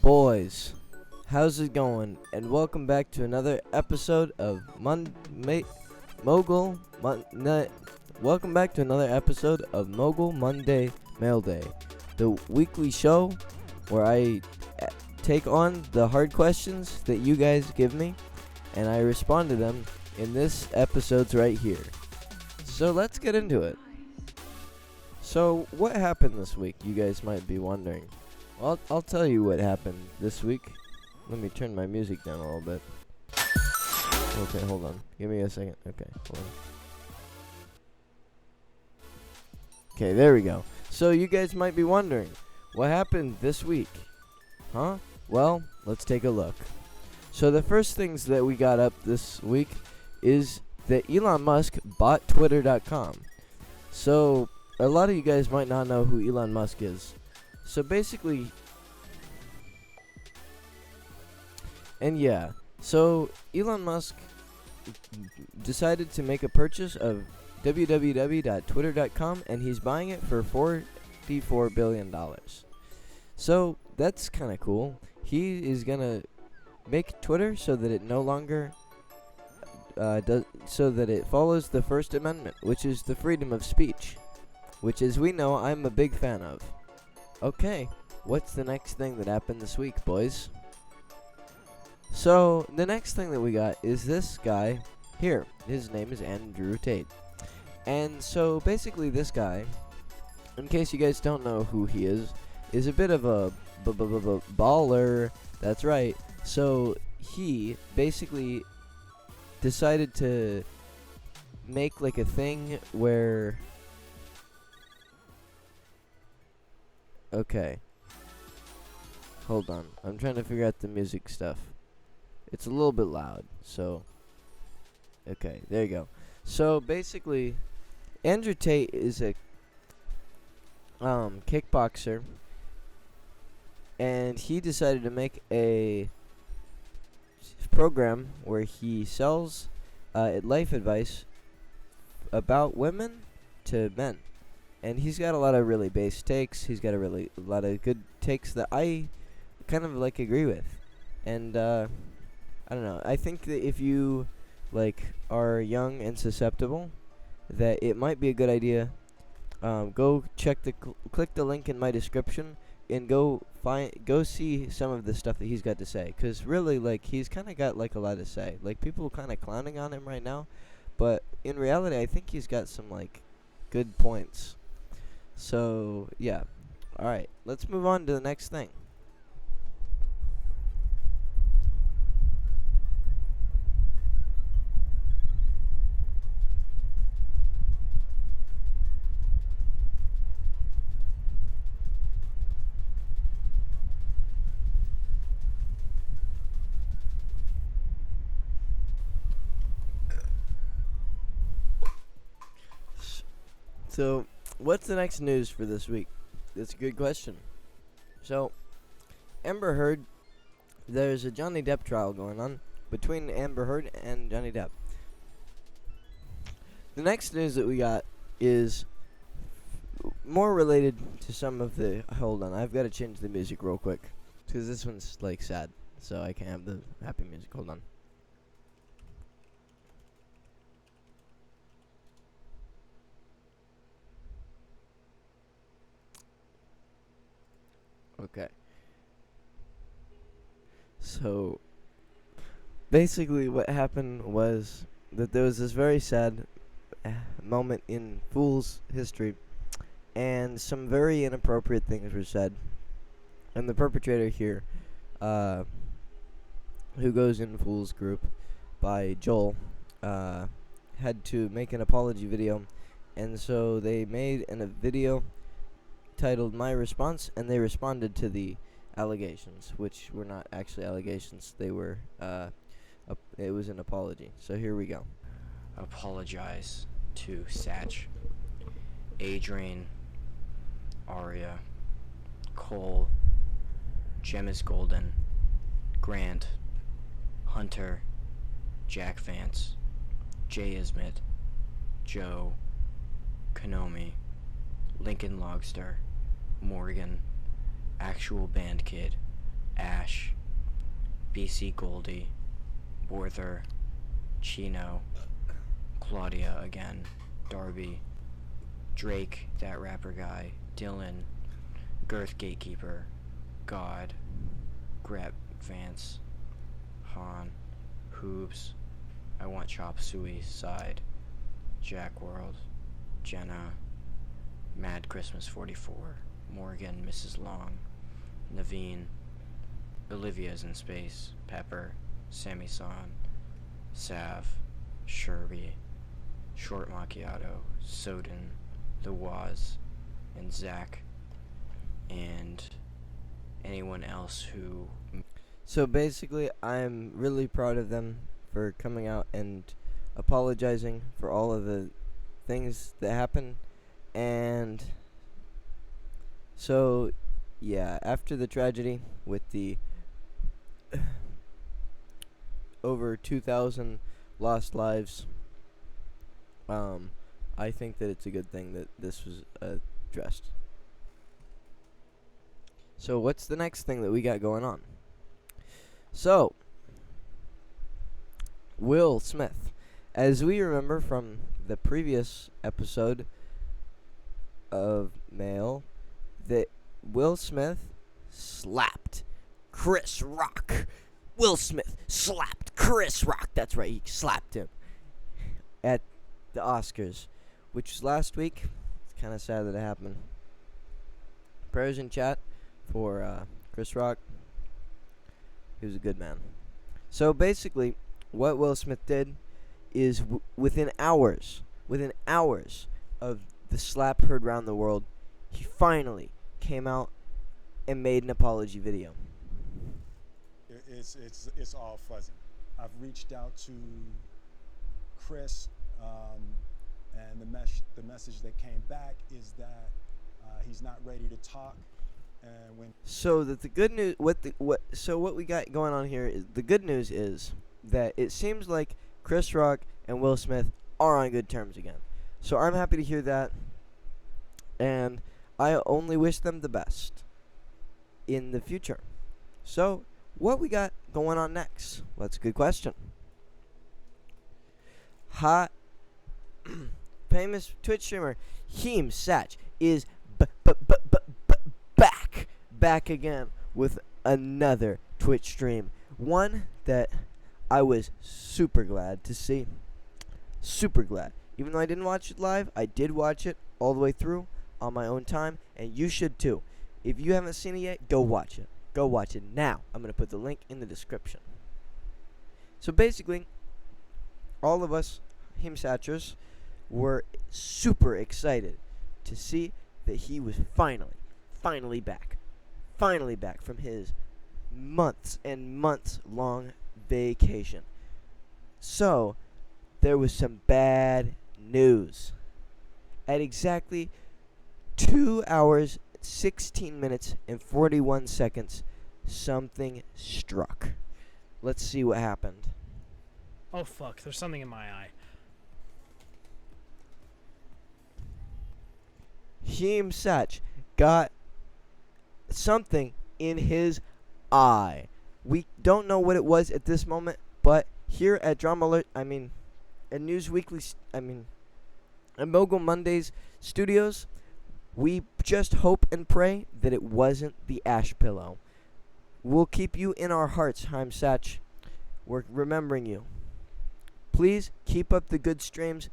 Boys, how's it going? And welcome back to another episode of Mogul. Welcome back to another episode of Mogul Monday Mail Day, the weekly show where I take on the hard questions that you guys give me, and I respond to them in this episode's right here. So let's get into it. So what happened this week, you guys might be wondering. Well, I'll tell you what happened this week. Let me turn my music down a little bit. Okay, hold on. Give me a second. Okay, hold on. Okay, there we go. So you guys might be wondering, what happened this week? Huh? Well, let's take a look. So the first things that we got up this week is that Elon Musk bought Twitter.com. So a lot of you guys might not know who Elon Musk is. So basically, so Elon Musk decided to make a purchase of www.twitter.com, and he's buying it for $44 billion. So that's kind of cool. He is going to make Twitter so that it no longer so that it follows the First Amendment, which is the freedom of speech, which, as we know, I'm a big fan of. Okay, what's the next thing that happened this week, boys? So, the next thing that we got is this guy here. His name is Andrew Tate. And so, basically, this guy, in case you guys don't know who he is a bit of a baller. That's right. So, he basically decided to make, like, a thing where... Okay. Hold on. I'm trying to figure out the music stuff. It's a little bit loud, so... Okay, there you go. So, basically, Andrew Tate is a kickboxer, and he decided to make a program where he sells life advice about women to men. And he's got a lot of really base takes. He's got a lot of good takes that I kind of like agree with. And I don't know. I think that if you are young and susceptible, that it might be a good idea. Go click the link in my description and go see some of the stuff that he's got to say. 'Cause really, he's kind of got a lot to say. People kind of clowning on him right now, but in reality, I think he's got some good points. So, yeah. Alright, let's move on to the next thing. So, what's the next news for this week? That's a good question. So, Amber Heard, there's a Johnny Depp trial going on between Amber Heard and Johnny Depp. The next news that we got is more related to some of the... Hold on, I've got to change the music real quick, because this one's sad, so I can't have the happy music. Hold on. Okay. So, basically what happened was that there was this very sad moment in Fool's history, and some very inappropriate things were said. And the perpetrator here, who goes in Fool's group by Joel, had to make an apology video. And so they made a video titled My Response, and they responded to the allegations, which were not actually allegations. They were it was an apology. So here we go. Apologize to Satch, Adrian, Aria, Cole, Gemmis Golden, Grant, Hunter, Jack Vance, Jay Ismet, Joe, Konomi, Lincoln Logstar, Morgan, Actual Band Kid, Ash, BC Goldie, Werther, Chino, Claudia again, Darby, Drake, that rapper guy, Dylan, Girth Gatekeeper, God, Grep Vance, Han, Hoobs, I Want Chop Suey, Side, Jack World, Jenna, Mad Christmas 44, Morgan, Mrs. Long, Naveen, Olivia's in Space, Pepper, Sammy San, Sav, Sherby, Short Macchiato, Soden, The Waz, and Zach, and anyone else who... So basically, I'm really proud of them for coming out and apologizing for all of the things that happened. And so, yeah, after the tragedy with the over 2,000 lost lives, I think that it's a good thing that this was addressed. So what's the next thing that we got going on? So, Will Smith. As we remember from the previous episode of Mail, that Will Smith slapped Chris Rock. Will Smith slapped Chris Rock. That's right, he slapped him at the Oscars, which was last week. It's kind of sad that it happened. Prayers in chat for Chris Rock. He was a good man. So basically, what Will Smith did is within hours of the slap heard around the world, he finally came out and made an apology video. It's all fuzzy. I've reached out to Chris, and the message that came back is that he's not ready to talk. And when so that the good news, what we got going on here is the good news is that it seems like Chris Rock and Will Smith are on good terms again. So I'm happy to hear that, and I only wish them the best in the future. So what we got going on next? Well, that's a good question. Hot famous Twitch streamer himisatch is back again with another Twitch stream. One that I was super glad to see. Super glad. Even though I didn't watch it live, I did watch it all the way through on my own time, and you should too. If you haven't seen it yet, go watch it. Go watch it now. I'm going to put the link in the description. So basically, all of us himisatchers were super excited to see that he was finally back. Finally back from his months and months long vacation. So, there was some bad news. At exactly 2 hours, 16 minutes, and 41 seconds, something struck. Let's see what happened. Oh fuck, there's something in my eye. himisatch got something in his eye. We don't know what it was at this moment, but here at Drama Alert, at News Weekly, at Mogul Mondays Studios, we just hope and pray that it wasn't the ash pillow. We'll keep you in our hearts, himisatch. We're remembering you. Please keep up the good streams.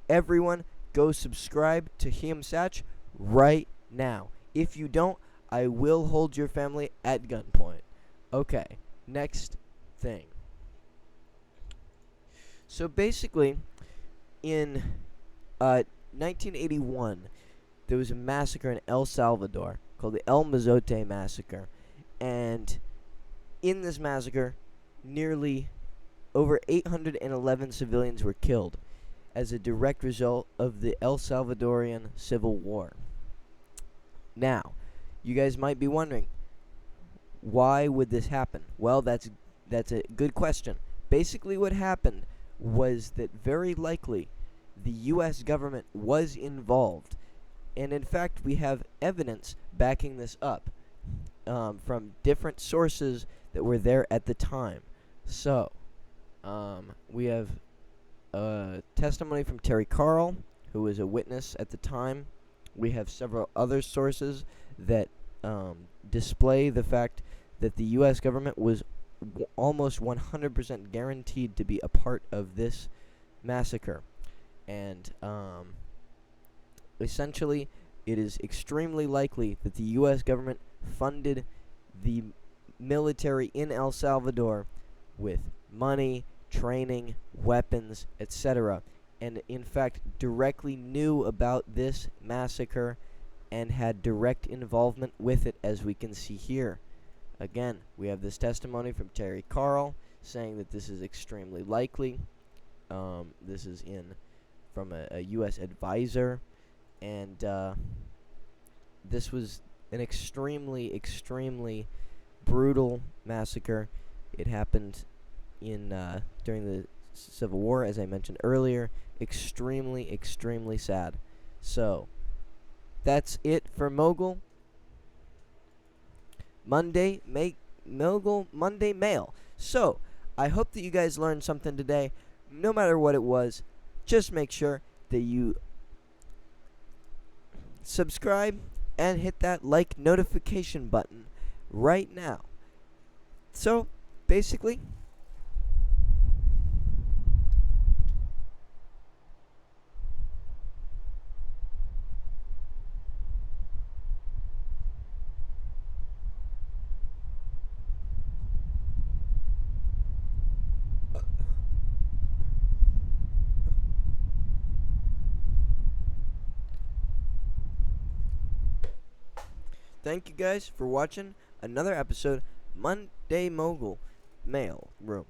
Everyone, go subscribe to himisatch right now. If you don't, I will hold your family at gunpoint. Okay, next thing. So basically, in 1981, there was a massacre in El Salvador called the El Mazote Massacre. And in this massacre, nearly over 811 civilians were killed as a direct result of the El Salvadorian Civil War. Now, you guys might be wondering, why would this happen? Well, that's a good question. Basically what happened was that very likely the U.S. government was involved. And in fact, we have evidence backing this up. from different sources that were there at the time. So, we have testimony from Terry Carl, who was a witness at the time. We have several other sources that display the fact that the U.S. government was almost 100% guaranteed to be a part of this massacre. And essentially, it is extremely likely that the U.S. government funded the military in El Salvador with money, training, weapons, etc., and in fact directly knew about this massacre and had direct involvement with it, as we can see here. Again, we have this testimony from Terry Carl saying that this is extremely likely. This is from a U.S. advisor, and this was an extremely, extremely brutal massacre. It happened during the Civil War, as I mentioned earlier. Extremely, extremely sad. So, that's it for Mogul Monday Mail. So, I hope that you guys learned something today. No matter what it was, just make sure that you subscribe and hit that like notification button right now. So, basically, thank you guys for watching another episode Monday Mogul Mail Room.